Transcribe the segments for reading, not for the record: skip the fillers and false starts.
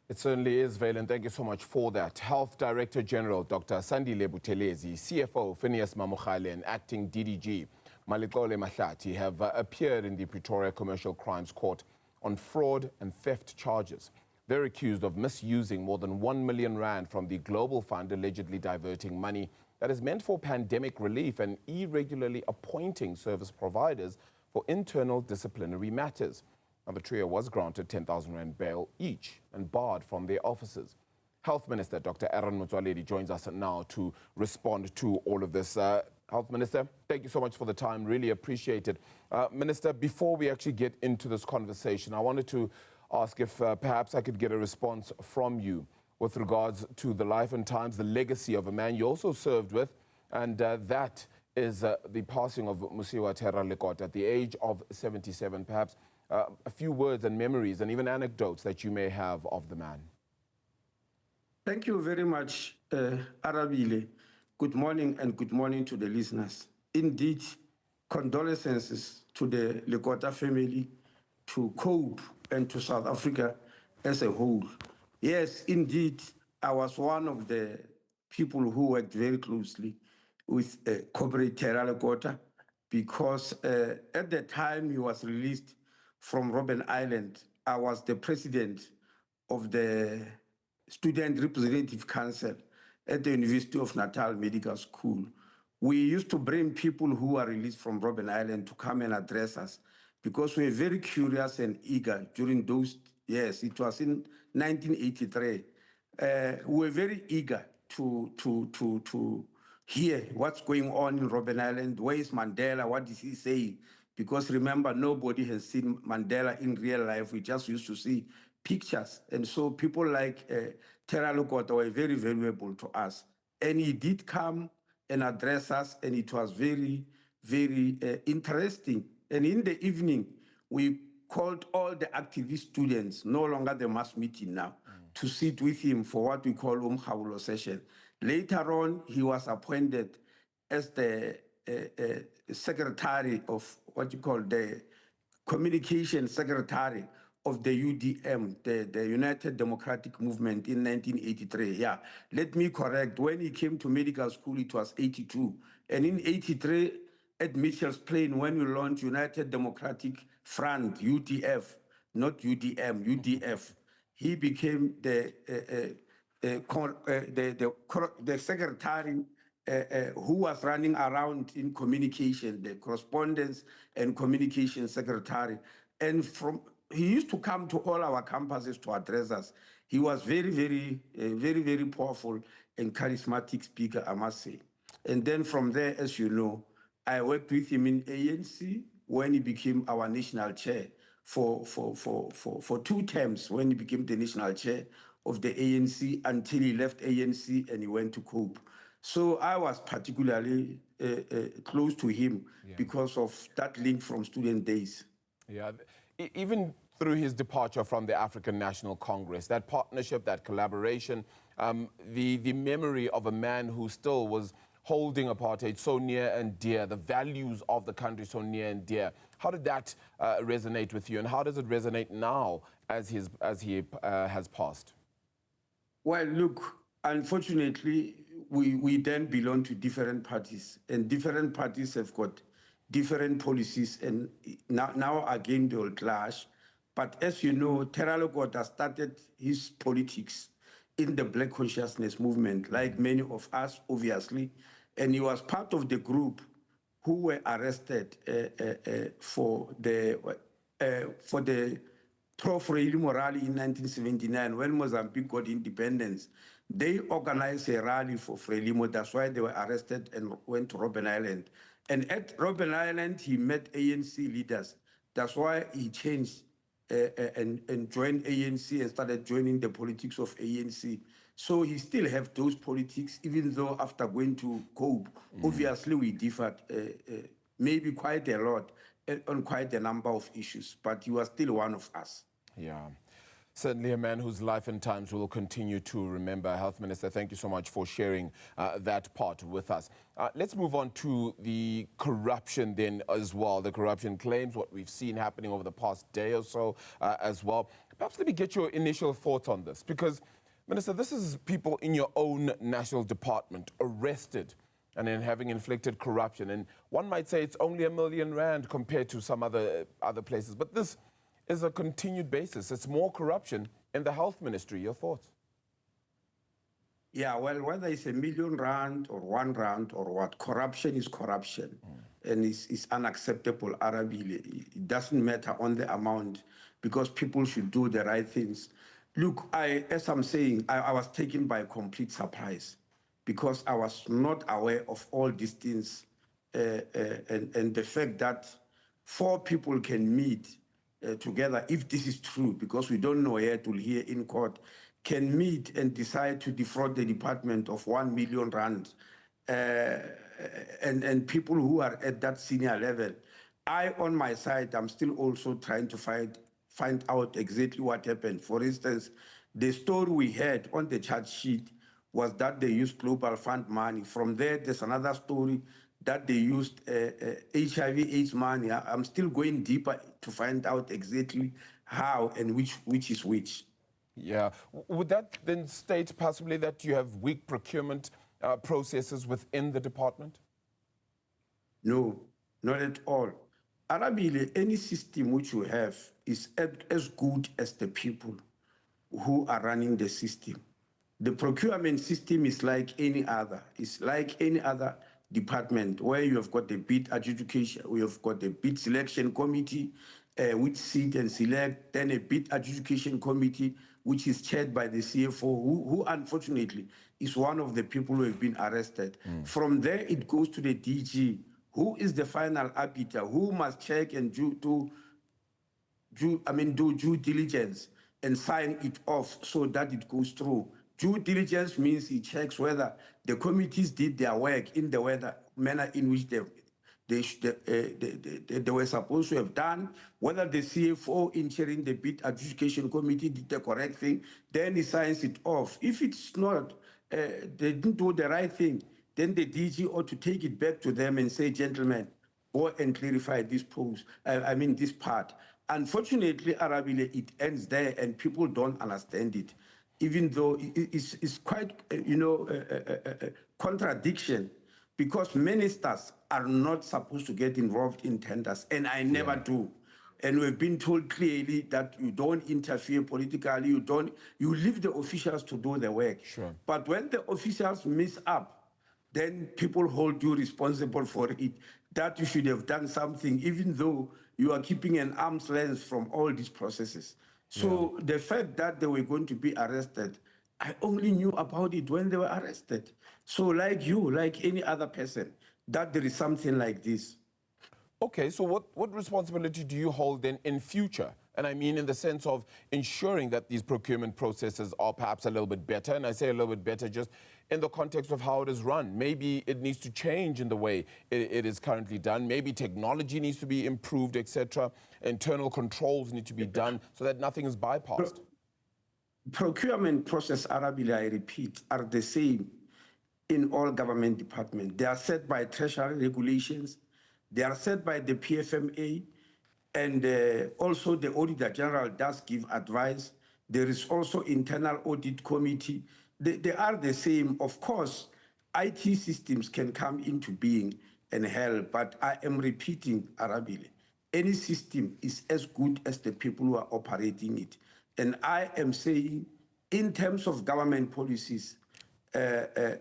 It certainly is, Valen. Thank you so much for that. Health Director General Dr. Sandile Buthelezi, CFO Phineas Mamogale, and Acting DDG Malixole Mahlathi have appeared in the Pretoria Commercial Crimes Court on fraud and theft charges. They're accused of misusing more than 1 million rand from the Global Fund, allegedly diverting money that is meant for pandemic relief and irregularly appointing service providers for internal disciplinary matters. Now, the trio was granted 10,000 rand bail each and barred from their offices. Health Minister Dr. Motsoaledi joins us now to respond to all of this. Health Minister, thank you so much for the time. Really appreciate it. Minister, before we actually get into this conversation, I wanted to ask if perhaps I could get a response from you with regards to the life and times, the legacy of a man you also served with, and that is the passing of Lekota at the age of 77. Perhaps a few words and memories and even anecdotes that you may have of the man. Thank you very much, Arabile. Good morning and good morning to the listeners. Indeed, condolences to the Lekota family, to COPE and to South Africa as a whole. Yes, indeed, I was one of the people who worked very closely with Corporate Lekota because at the time he was released from Robben Island, I was the president of the Student Representative Council at the University of Natal Medical School. We used to bring people who are released from Robben Island to come and address us because we were very curious and eager during those years. It was in 1983. We were very eager to hear what's going on in Robben Island. Where is Mandela? What is he saying? Because remember, nobody has seen Mandela in real life. We just used to see pictures. And so people like Lekota were very valuable to us. And he did come and address us, and it was very, very interesting. And in the evening, we called all the activist students, no longer the mass meeting now, to sit with him for what we call Umkhawulo session. Later on, he was appointed as the secretary of what you call the communication secretary of the UDM, the United Democratic Movement in 1983. Yeah, let me correct. When he came to medical school, it was 82. And in 83, at Mitchell's Plain, when we launched United Democratic Front, UDF, not UDM, UDF, he became the secretary who was running around in communication, the correspondence and communication secretary. And he used to come to all our campuses to address us. He was very, very powerful and charismatic speaker, I must say. And then from there, as you know, I worked with him in ANC when he became our national chair for 2 terms, when he became the national chair of the ANC until he left ANC and he went to COPE. So I was particularly close to him because of that link from student days. Yeah, even through his departure from the African National Congress, that partnership, that collaboration, the memory of a man who still was holding apartheid so near and dear, the values of the country so near and dear. How did that resonate with you, and how does it resonate now as he has passed? Well, look, unfortunately, we then belong to different parties, and different parties have got different policies, and now again they will clash. But as you know, Lekota started his politics in the Black Consciousness movement, like many of us, obviously, and he was part of the group who were arrested for the pro-Frelimo rally in 1979 when Mozambique got independence. They organized a rally for Frelimo. That's why they were arrested and went to Robben Island. And at Robben Island, he met ANC leaders. That's why he changed and joined ANC and started joining the politics of ANC. So he still have those politics, even though after going to COPE, obviously we differed maybe quite a lot on quite a number of issues, but he was still one of us. Yeah. Certainly a man whose life and times we'll continue to remember. Health Minister, thank you so much for sharing that part with us. Let's move on to the corruption then as well. The corruption claims, what we've seen happening over the past day or so as well. Perhaps let me get your initial thoughts on this, because, Minister, this is people in your own national department arrested and then having inflicted corruption. And one might say it's only R1 million compared to some other places. But this is a continued basis. It's more corruption in the health ministry. Your thoughts? Yeah, well, whether it's R1 million or R1 or what, corruption is corruption. And it's unacceptable, Arabile. It doesn't matter on the amount, because people should do the right things. Look, as I'm saying, I was taken by complete surprise, because I was not aware of all these things, and the fact that 4 people can meet together, if this is true, because we don't know yet, we'll hear in court, can meet and decide to defraud the department of R1 million, and people who are at that senior level. I, on my side, I'm still also trying to find out exactly what happened. For instance, the story we had on the charge sheet was that they used Global Fund money. From there, there's another story that they used HIV/AIDS money. I'm still going deeper to find out exactly how and which is which. Yeah. Would that then state possibly that you have weak procurement processes within the department? No, not at all. Arabile, any system which you have is as good as the people who are running the system. The procurement system is like any other. It's like any other department where you have got the bid adjudication, we have got the bid selection committee, which sit and select, then a bid adjudication committee, which is chaired by the CFO, who unfortunately is one of the people who have been arrested. From there, it goes to the DG, who is the final arbiter, who must check and do due diligence and sign it off so that it goes through. Due diligence means he checks whether the committees did their work in the manner in which they were supposed to have done, whether the CFO in chairing the bid adjudication committee did the correct thing, then he signs it off. If it's not, they didn't do the right thing, then the DG ought to take it back to them and say, gentlemen, go and clarify this this part. Unfortunately, Arabile, it ends there and people don't understand it, even though it's quite, contradiction, because ministers are not supposed to get involved in tenders, and I never do. And we've been told clearly that you don't interfere politically, you leave the officials to do the work. Sure. But when the officials mess up, then people hold you responsible for it, that you should have done something, even though you are keeping an arm's length from all these processes. So the fact that they were going to be arrested, I only knew about it when they were arrested. So like you, like any other person, that there is something like this. Okay, so what responsibility do you hold then in future? And I mean in the sense of ensuring that these procurement processes are perhaps a little bit better, and I say a little bit better just in the context of how it is run. Maybe it needs to change in the way it is currently done. Maybe technology needs to be improved, etc. Internal controls need to be done so that nothing is bypassed. Procurement process, Arabile, I repeat, are the same in all government departments. They are set by Treasury regulations. They are set by the PFMA, and also the Auditor General does give advice. There is also internal audit committee. They are the same. Of course, IT systems can come into being and help, but I am repeating, Arabile, any system is as good as the people who are operating it. And I am saying, in terms of government policies,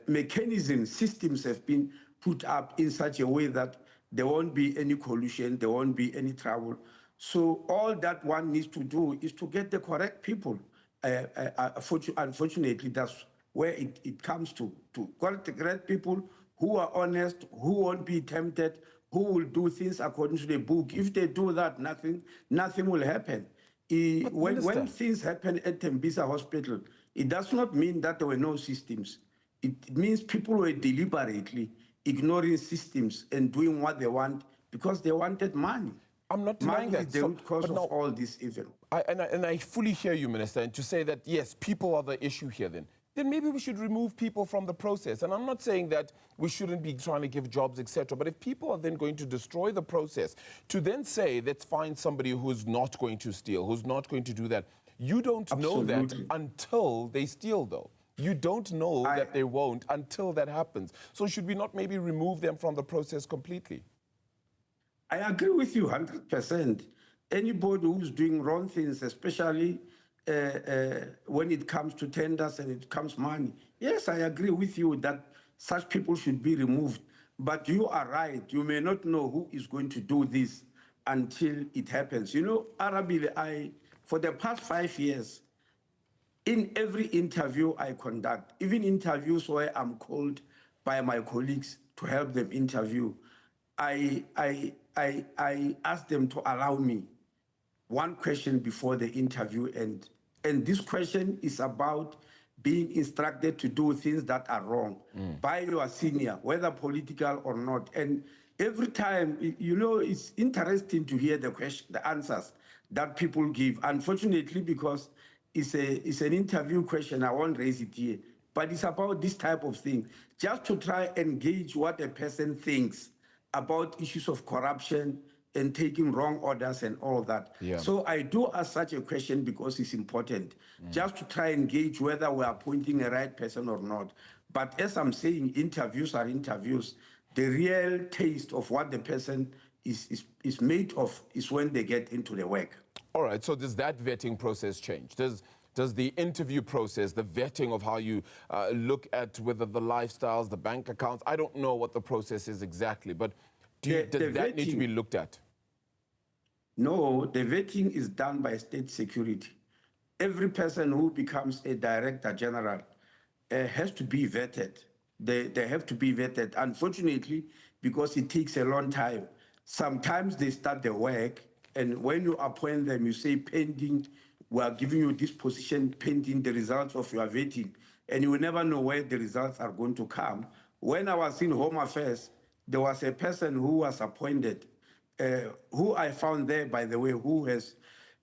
mechanisms, systems have been put up in such a way that there won't be any collusion, there won't be any trouble. So all that one needs to do is to get the correct people. Unfortunately, that's where it comes to get the correct people who are honest, who won't be tempted, who will do things according to the book. If they do that, nothing will happen. When things happen at Tembisa Hospital, it does not mean that there were no systems. It means people were deliberately ignoring systems and doing what they want because they wanted money. I'm not denying that. Money is the root cause of all this evil. And I fully hear you, Minister, and to say that, yes, people are the issue here then maybe we should remove people from the process. And I'm not saying that we shouldn't be trying to give jobs, etc. But if people are then going to destroy the process, to then say, let's find somebody who's not going to steal, who's not going to do that, You don't know that Absolutely. until they steal, though. You don't know that they won't until that happens. So should we not maybe remove them from the process completely? I agree with you 100%. Anybody who's doing wrong things, especially when it comes to tenders and it comes money, yes, I agree with you that such people should be removed. But you are right. You may not know who is going to do this until it happens. You know, Arabile, for the past 5 years, in every interview I conduct, even interviews where I'm called by my colleagues to help them interview, I ask them to allow me one question before the interview end. And this question is about being instructed to do things that are wrong by your senior, whether political or not. And every time, you know, it's interesting to hear the answers that people give. Unfortunately, because it's an interview question, I won't raise it here. But it's about this type of thing, just to try and gauge what a person thinks about issues of corruption and taking wrong orders and all that. Yeah. So I do ask such a question because it's important, just to try and gauge whether we are appointing a right person or not. But as I'm saying, interviews are interviews. The real taste of what the person is made of is when they get into the work. All right, so does that vetting process change? Does the interview process, the vetting of how you look at whether the lifestyles, the bank accounts, I don't know what the process is exactly, but does that need to be looked at? No, the vetting is done by state security. Every person who becomes a director general has to be vetted. They have to be vetted. Unfortunately, because it takes a long time, sometimes they start the work, and when you appoint them, you say pending, we are giving you this position pending the results of your vetting, and you will never know where the results are going to come. When I was in Home Affairs, there was a person who was appointed, who I found there, by the way, who has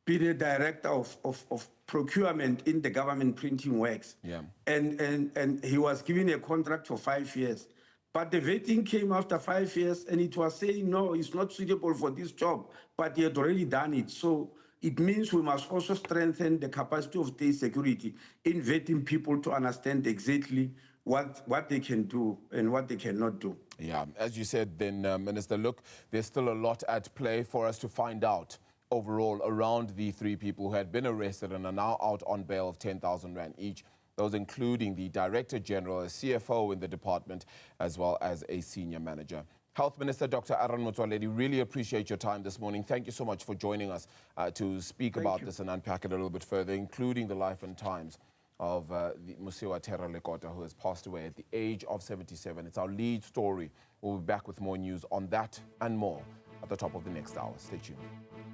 been a director of procurement in the government printing works. Yeah. And he was given a contract for 5 years. But the vetting came after 5 years, and it was saying, no, it's not suitable for this job, but he had already done it. So it means we must also strengthen the capacity of state security in vetting people to understand exactly what they can do and what they cannot do. Yeah, as you said then, Minister, look, there's still a lot at play for us to find out overall around the 3 people who had been arrested and are now out on bail of 10,000 Rand each. Those including the Director General, a CFO in the department, as well as a senior manager. Health Minister Dr. Motsoaledi, really appreciate your time this morning. Thank you so much for joining us to speak about this and unpack it a little bit further, including the life and times of the Motsoaledi Lekota, who has passed away at the age of 77. It's our lead story. We'll be back with more news on that and more at the top of the next hour. Stay tuned.